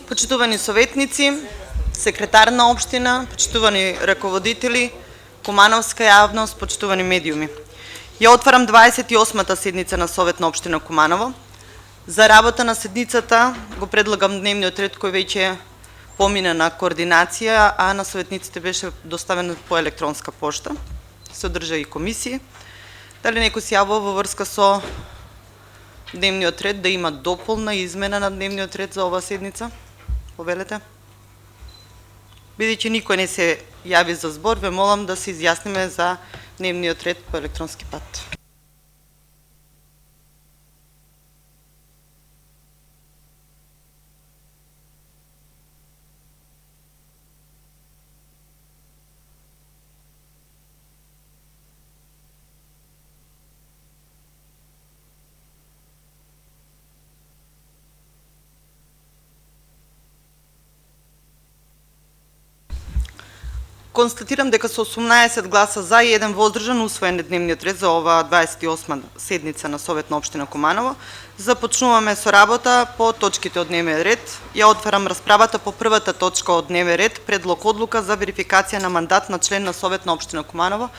Почитувани советници, секретар на општина, почитувани раководители, кумановска јавност, почитувани медиуми. Ја отварам 28-та седница на Совет на општина Куманово. За работа на седницата го предлагам дневниот ред кој веќе помина на координација, а на советниците беше доставен по електронска пошта. Се одржа и комисија. Дали некој се јавува во врска со дневниот ред да има дополна измена на дневниот ред за оваа седница? Повелете. Бидејќи никој не се јави за збор, ве молам да се изјасниме за дневниот ред по електронски пат. Констатирам дека со 18 гласа за и 1 воздржан усвоен е дневниот ред за оваа 28 седница на Совет на општина Куманово. Започнуваме со работа по точките од дневниот ред. Ја отварам расправата по првата точка од дневниот ред, предлог одлука за верификација на мандат на член на Совет на општина Куманово.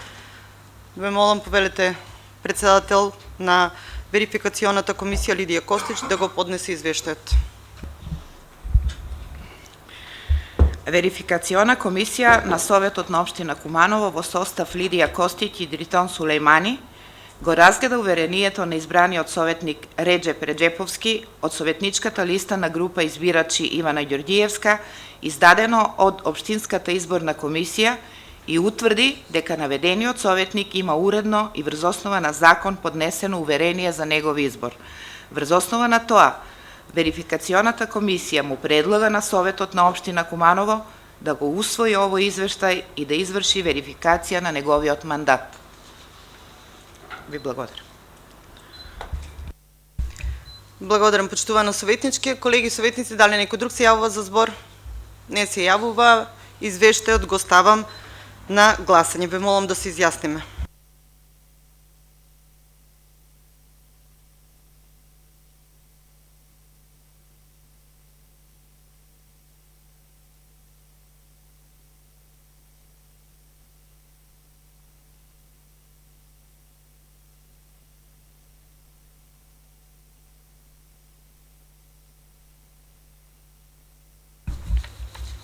Ве молам, повелете председател на верификационата комисија Лидија Костич да го поднесе извештајот. Верификациона комисија на Советот на општина Куманово во состав Лидија Костич и Дритон Сулејмани го разгледа уверението на избраниот советник Реджеп Реджеповски од советничката листа на група избирачи Ивана Ѓорѓиевска, издадено од Општинската изборна комисија и утврди дека наведениот советник има уредно и врз основа на закон поднесено уверение за негов избор. Врз основа на тоа, Верификационата комисија му предлага на Советот на општина Куманово да го усвои овој извештај и да изврши верификација на неговиот мандат. Ви благодарам. Благодарам, почитувана советнички. Колеги советници, дали некој друг се јавува за збор? Не се јавува. Извештајот го ставам на гласање. Ве молам да се изјасниме.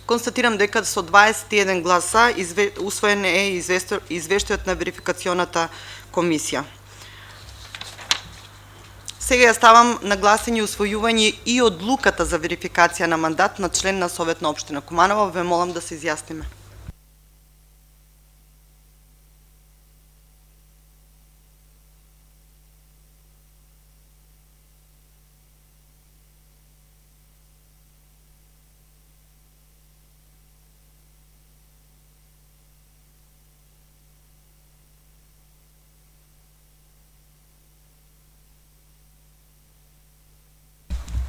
Констатирам дека со 21 гласа усвоен е извештајот на верификационата комисија. Сега ја ставам на гласање усвојување и одлуката за верификација на мандат на член на Совет на општина Куманово. Ве молам да се изјасниме.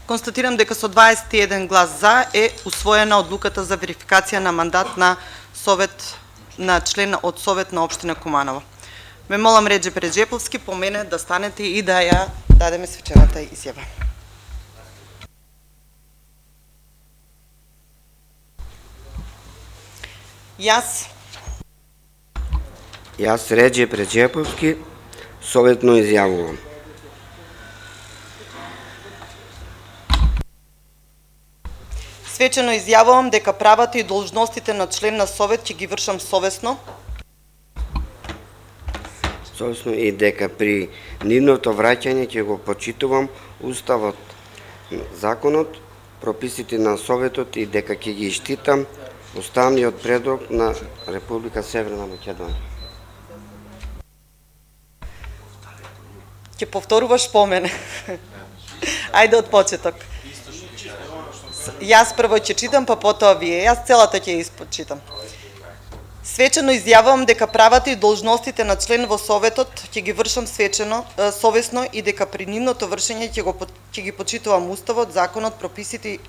Констатирам дека со 21 глас за е усвоена одлуката за верификација на мандат на член од Совет на општина Куманово. Ме молам Реджеп Реджеповски по мене да станете и да ја дадеме свечената изјава. Јас Реджеп Реджеповски советно изјавувам. Свечено изјавувам дека правата и должностите на член на Совет ќе ги вршам совесно. Совесно и дека при нивното враќање ќе го почитувам Уставот, законот, прописите на Советот и дека ќе ги штитам уставниот предлог на Република Северна Македонија. Ќе повторуваш по мене. Ајде од почеток. Јас прво ќе читам, па потоа вие. Јас целата ќе ја испочитам. Свечено изјавувам дека правата и должностите на член во Советот ќе ги вршам совесно и дека при нивното вршење ќе ги почитувам Уставот, законот, прописите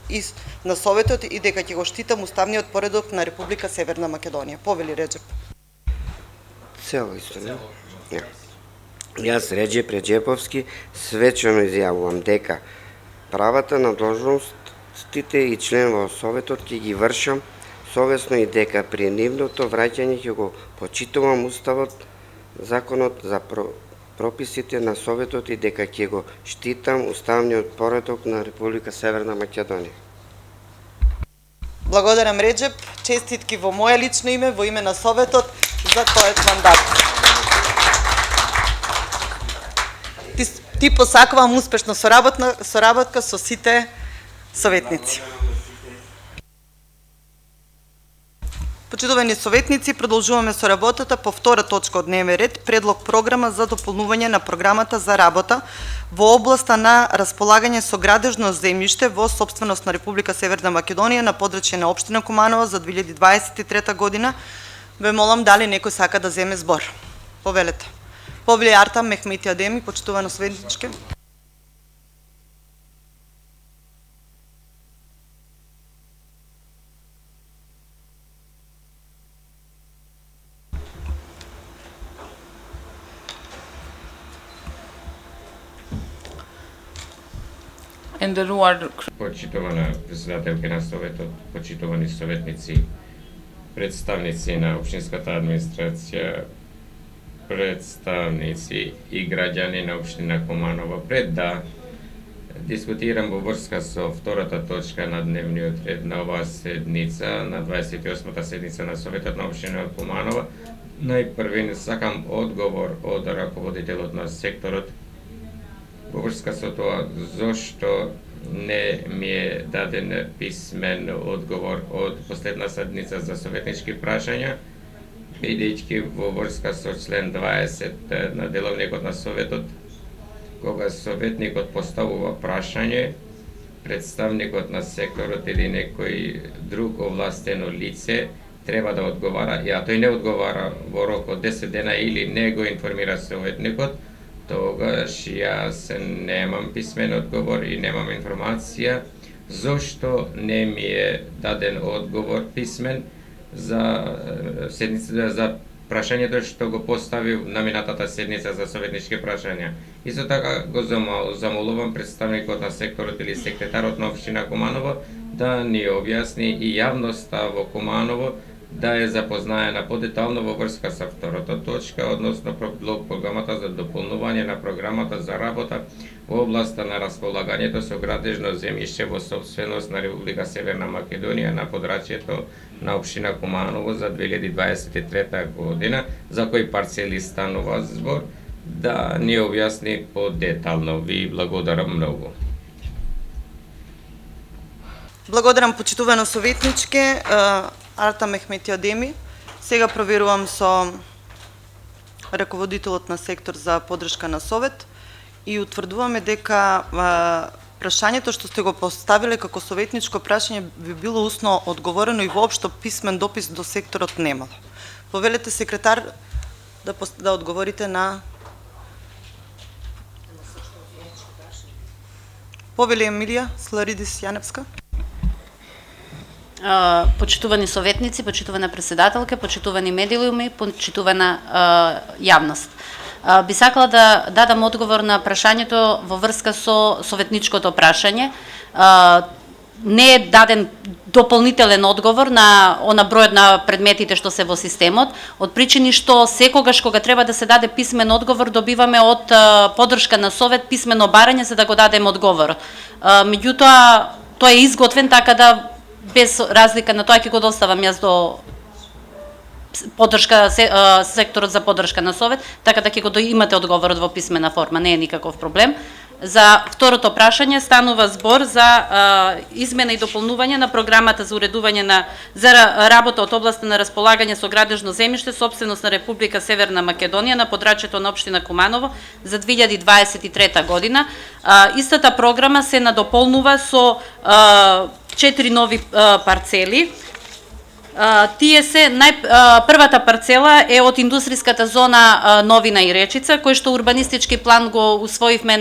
на Советот и дека ќе го штитам уставниот поредок на Република Северна Македонија. Повели Реджеп. Цело исто, не? Јас Реджеп Реджеповски свечено изјавувам дека правата на должност длжностите и член во Советот ќе ги вршам совесно и дека при нивното враќање ќе го почитувам Уставот, законот за прописите на Советот и дека ќе го штитам уставниот поредок на Република Северна Македонија. Благодарам, Реджеп. Честитки во моје лично име, во име на Советот за твојот мандат. Ти посакувам успешна соработка со сите советници. Почитувани советници, продолжуваме со работата по втора точка од дневен ред, предлог програма за дополнување на програмата за работа во областа на располагање со градежно земјиште во сопственост на Република Северна Македонија на подрачје на општина Куманово за 2023 година. Ве молам дали некој сака да земе збор. Повелете. Повели Артам Мехмети Адеми, почитувано советничке. Почитувана председателка на Советот, почитувани советници, представници на општинската администрација, представници и граѓани на општина Куманово, пред да дискутирам во врска со втората точка на дневниот ред на оваа седница, на 28-та седница на Советот на општина Куманово, најпрвен сакам одговор од раководителот на секторот во врска со тоа зошто не ми е даден писмен одговор од последна седница за советнички прашања, бидејќи во врска со член 20 на деловникот на Советот, кога советникот поставува прашање, представникот на секторот или некој друг овластено лице треба да одговара, а тој не одговара во рок од 10 дена или не го информира советникот, тогаш јас немам писмен одговор и немам информација зошто не ми е даден одговор писмен за седницата за прашањето што го поставив на минатата седница за советнички прашања. Исто така го замолувам представникот на секторот или секретарот на општина Куманово да ни објасни и јавноста во Куманово да е запознаена подетално во врска со втората точка, односно програмата за дополнување на програмата за работа во областа на располагањето со градежно земјиште во сопственост на Република Северна Македонија на подрачјето на општина Куманово за 2023 година, за кои парцели станува збор, да ни објасни подетално. Ви благодарам многу. Благодарам, почитувано советничке, Арта Мехмети Адеми. Сега проверувам со раководителот на сектор за поддршка на Совет и утврдуваме дека прашањето што сте го поставиле како советничко прашање би било усно одговорено и воопшто писмен допис до секторот немало. Повелете секретар да одговорите на Повели Емилија Сларидис Јаневска. Почитувани советници, почитувана председателка, почитувани медиуми, почитувана јавност. Би сакала да дадам одговор на прашањето во врска со советничкото прашање. Не е даден дополнителен одговор на бројот на предметите што се во системот, од причини што секогаш кога треба да се даде писмен одговор, добиваме од поддршка на Совет писмено барање за да го дадем одговор. Меѓутоа, тој е изготвен така да без разлика на тоа ќе го доставам јас до поддршка секторот за поддршка на Совет, така да ќе го имате одговорот во писмена форма, не е никаков проблем. За второто прашање станува збор за измена и дополнување на програмата за уредување за работа од областа на располагање со градежно земјиште сопственост на Република Северна Македонија на подрачјето на општина Куманово за 2023 година. Истата програма се надополнува со 4 нови парцели. Тие се првата парцела е од индустријската зона Новина и Речица, кој што урбанистички план го усвоивме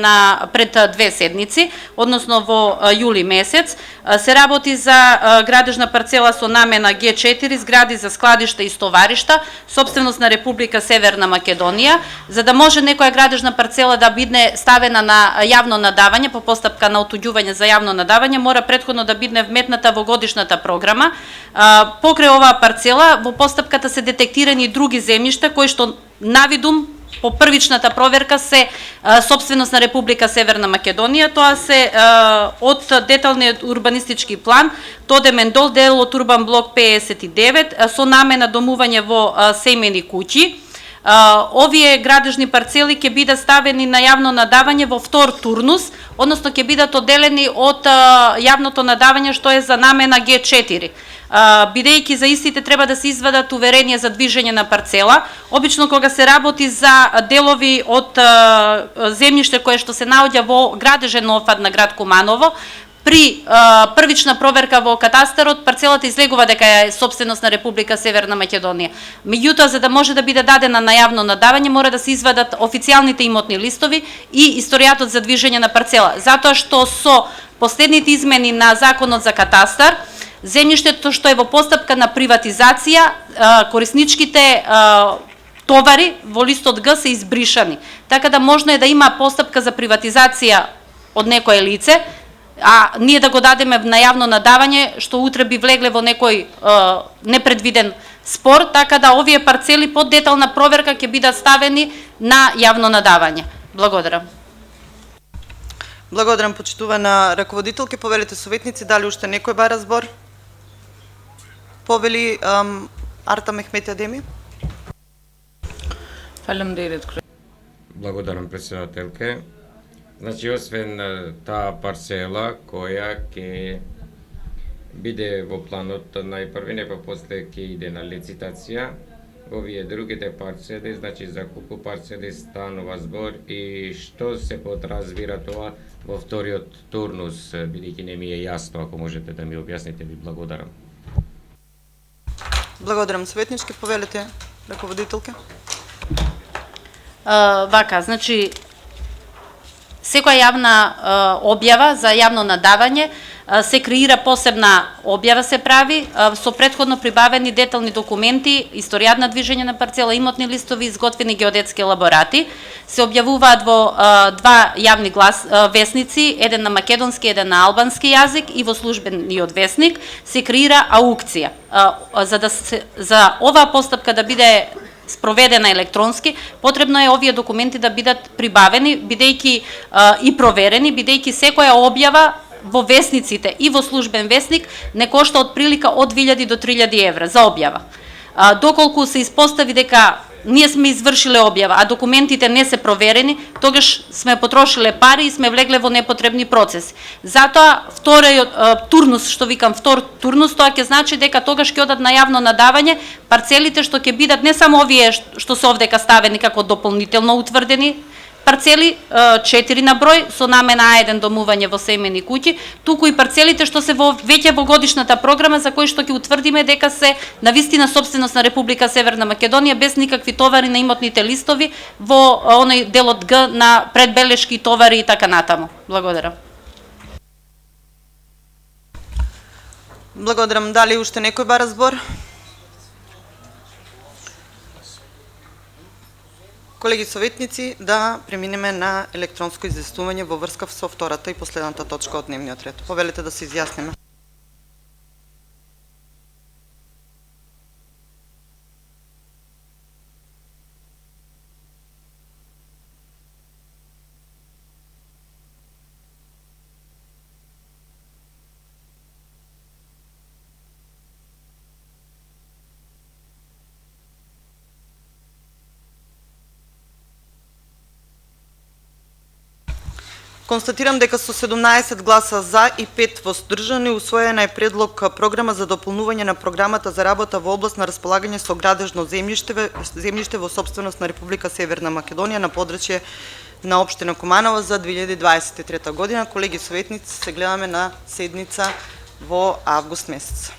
пред 2 седмици, односно во јули месец. Се работи за градежна парцела со намена Г4, згради за складишта и стоваришта, сопственост на Република Северна Македонија. За да може некоја градежна парцела да биде ставена на јавно надавање по постапка на отуѓување за јавно надавање, мора претходно да биде вметната во годишната програма. Покрај оваа парцела во постапката се детектирани други земјишта кои што навидум по првичната проверка се сопственост на Република Северна Македонија. Тоа се од деталниот урбанистички план Тоде Мендол, дел од Урбан блок 59 со намена домување во семејни куќи. Овие градежни парцели ќе бидат ставени на јавно надавање во втор турнус, односно ќе бидат одделени од јавното надавање што е за намена Г4. Бидејќи за истите треба да се извадат уверение за движење на парцела. Обично кога се работи за делови од земјиште кое што се наоѓа во градежен офат на град Куманово, при првична проверка во катастарот, парцелата излегува дека е сопственост на Република Северна Македонија. Меѓутоа, за да може да биде дадена на јавно надавање, мора да се извадат официјалните имотни листови и историјатот за движење на парцела. Затоа што со последните измени на Законот за катастар, земјиштето што е во постапка на приватизација, корисничките товари во листот Г се избришани. Така да можно е да има постапка за приватизација од некое лице, а ние да го дадеме на јавно надавање, што утре би влегле во некој непредвиден спор, така да овие парцели под детална проверка ќе бидат ставени на јавно надавање. Благодарам. Благодарам, почитувана раководителке. Повелите советници, дали уште некој бара збор? Повели Арта Мехмети Адеми. Благодарам, председателке. Значи, освен таа парцела која ќе биде во планот најпрви, не после ќе иде на лицитација, во овие другите парцели, значи за колку парцели станува збор и што се подразбира тоа во вториот турнус, бидејќи не ми е јасно, ако можете да ми објасните, ви благодарам. Благодарам, советнички. Повелите раководителке. Вака, значи, секоја јавна објава за јавно надавање се креира посебна објава се прави со претходно прибавени детални документи, историјат на движење на парцела, имотни листови, изготвени геодетски елаборати. Се објавуваат во два јавни весници, еден на македонски, еден на албански јазик, и во службениот весник се креира аукција. За оваа постапка да биде спроведена електронски, потребно е овие документи да бидат прибавени, бидејќи и проверени, бидејќи секоја објава во весниците и во службен весник не кошта од прилика од 2000 до 3000 евра за објава. Доколку се испостави дека ние сме извршиле објава, а документите не се проверени, тогаш сме потрошиле пари и сме влегле во непотребни процеси. Затоа вториот турнус, што викам втор турнус, тоа ќе значи дека тогаш ќе одат на јавно надавање парцелите што ќе бидат не само овие што се овдека ставени како дополнително утврдени парцели, 4 на број, со намена А1 домување во семејни куќи, туку и парцелите што се веќе во годишната програма, за кои што ќе утврдиме дека се навистина сопственост на Република Северна Македонија, без никакви товари на имотните листови во оној делот Г на предбелешки товари и така натаму. Благодарам. Благодарам. Дали уште некој бара збор? Колеги советници, да преминеме на електронско известување во врска со втората и последната точка од дневниот ред. Повелете да се изјасниме. Констатирам дека со 17 гласа за и 5 воздржани усвоена е предлог програма за дополнување на програмата за работа во област на располагање со градежно земјиште во сопственост на Република Северна Македонија на подрачје на општина Куманово за 2023 година. Колеги советници, се гледаме на седница во август месец.